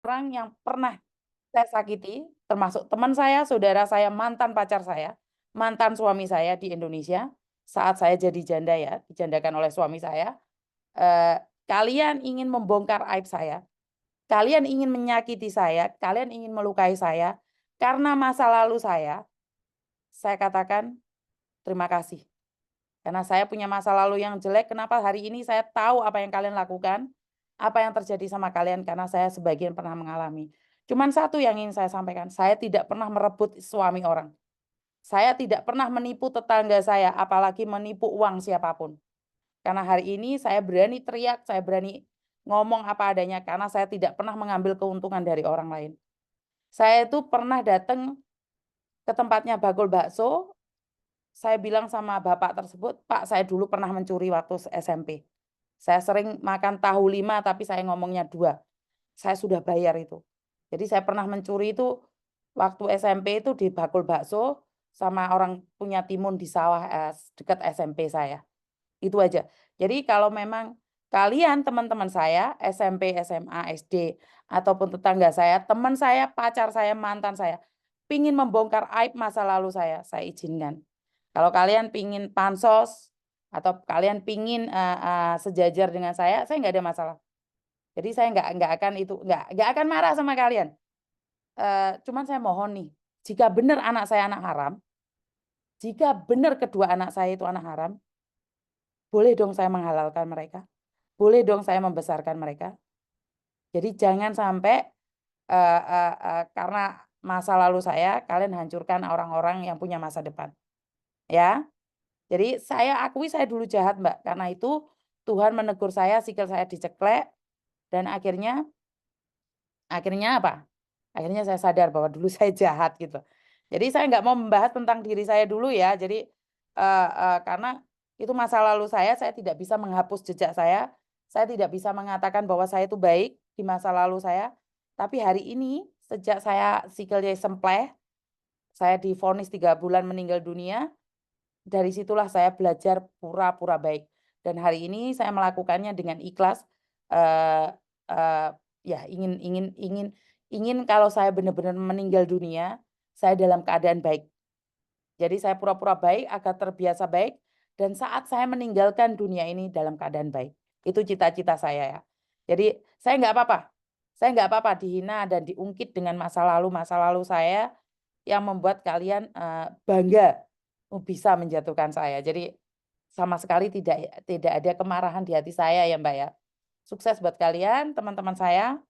orang yang pernah saya sakiti, termasuk teman saya, saudara saya, mantan pacar saya, mantan suami saya di Indonesia, saat saya jadi janda ya, dijandakan oleh suami saya. Kalian ingin membongkar aib saya, kalian ingin menyakiti saya, kalian ingin melukai saya, karena masa lalu saya katakan terima kasih. Karena saya punya masa lalu yang jelek, kenapa hari ini saya tahu apa yang kalian lakukan, apa yang terjadi sama kalian, karena saya sebagian pernah mengalami. Cuman satu yang ingin saya sampaikan, saya tidak pernah merebut suami orang. Saya tidak pernah menipu tetangga saya, apalagi menipu uang siapapun. Karena hari ini saya berani teriak, saya berani ngomong apa adanya, karena saya tidak pernah mengambil keuntungan dari orang lain. Saya itu pernah datang ke tempatnya bakul bakso, saya bilang sama bapak tersebut, "Pak, saya dulu pernah mencuri waktu SMP. Saya sering makan tahu 5 tapi saya ngomongnya 2. Saya sudah bayar itu. Jadi saya pernah mencuri itu waktu SMP itu di bakul bakso sama orang punya timun di sawah, dekat SMP saya. Itu aja. Jadi kalau memang kalian teman-teman saya, SMP, SMA, SD, ataupun tetangga saya, teman saya, pacar saya, mantan saya, pingin membongkar aib masa lalu saya izinkan. Kalau kalian pingin pansos atau kalian pingin, sejajar dengan saya nggak ada masalah. Jadi saya nggak akan itu, nggak akan marah sama kalian. Cuman saya mohon nih, jika benar anak saya anak haram, jika benar kedua anak saya itu anak haram, boleh dong saya menghalalkan mereka, boleh dong saya membesarkan mereka. Jadi jangan sampai, karena masa lalu saya, kalian hancurkan orang-orang yang punya masa depan, ya. Jadi saya akui saya dulu jahat, Mbak, karena itu Tuhan menegur saya, sikil saya diceklek, dan akhirnya apa? Akhirnya saya sadar bahwa dulu saya jahat gitu. Jadi saya nggak mau membahas tentang diri saya dulu ya. Jadi, karena itu masa lalu saya tidak bisa menghapus jejak saya tidak bisa mengatakan bahwa saya itu baik di masa lalu saya. Tapi hari ini sejak saya sikilnya sempleh, saya divonis 3 bulan meninggal dunia, dari situlah saya belajar pura-pura baik. Dan hari ini saya melakukannya dengan ikhlas, eee eee, ya ingin ingin ingin ingin kalau saya benar-benar meninggal dunia, saya dalam keadaan baik. Jadi saya pura-pura baik agar terbiasa baik dan saat saya meninggalkan dunia ini dalam keadaan baik. Itu cita-cita saya ya. Jadi saya nggak apa-apa dihina dan diungkit dengan masa lalu saya yang membuat kalian, bangga, bisa menjatuhkan saya. Jadi sama sekali tidak ada kemarahan di hati saya ya, Mbak, ya. Sukses buat kalian, teman-teman saya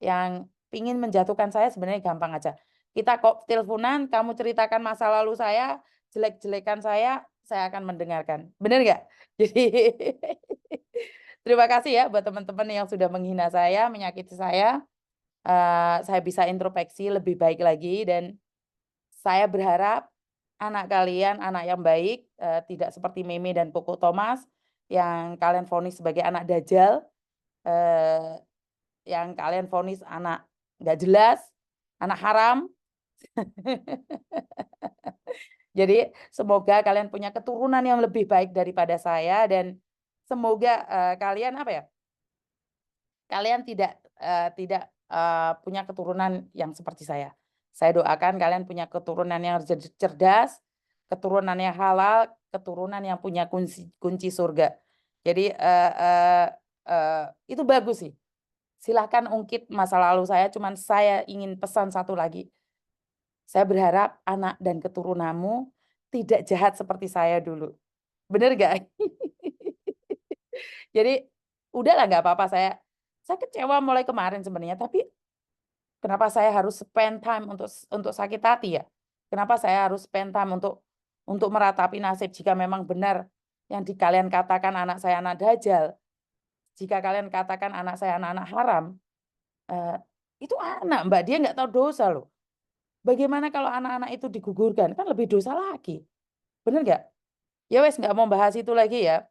yang pingin menjatuhkan saya sebenarnya gampang aja. Kita kok teleponan, kamu ceritakan masa lalu saya, jelek-jelekan saya akan mendengarkan. Bener nggak? Jadi terima kasih ya buat teman-teman yang sudah menghina saya, menyakiti saya bisa introspeksi lebih baik lagi dan saya berharap anak kalian anak yang baik, tidak seperti Meme dan Koko Thomas yang kalian vonis sebagai anak dajjal, eee, yang kalian vonis anak nggak jelas, anak haram. Jadi semoga kalian punya keturunan yang lebih baik daripada saya dan semoga, kalian apa ya, kalian tidak punya keturunan yang seperti saya. Saya doakan kalian punya keturunan yang cerdas, keturunan yang halal, keturunan yang punya kunci kunci surga. Jadi, itu bagus sih. Silahkan ungkit masa lalu saya, cuman saya ingin pesan satu lagi, saya berharap anak dan keturunanmu tidak jahat seperti saya dulu. Bener nggak? Jadi, udahlah nggak apa-apa saya kecewa mulai kemarin sebenarnya, tapi kenapa saya harus spend time untuk sakit hati ya? Kenapa saya harus spend time untuk meratapi nasib jika memang benar yang kalian katakan anak saya anak dajjal, jika kalian katakan anak saya anak-anak haram, eee, itu anak Mbak, dia nggak tahu dosa loh. Bagaimana kalau anak-anak itu digugurkan? Kan lebih dosa lagi, bener nggak? Ya wes nggak mau bahas itu lagi ya.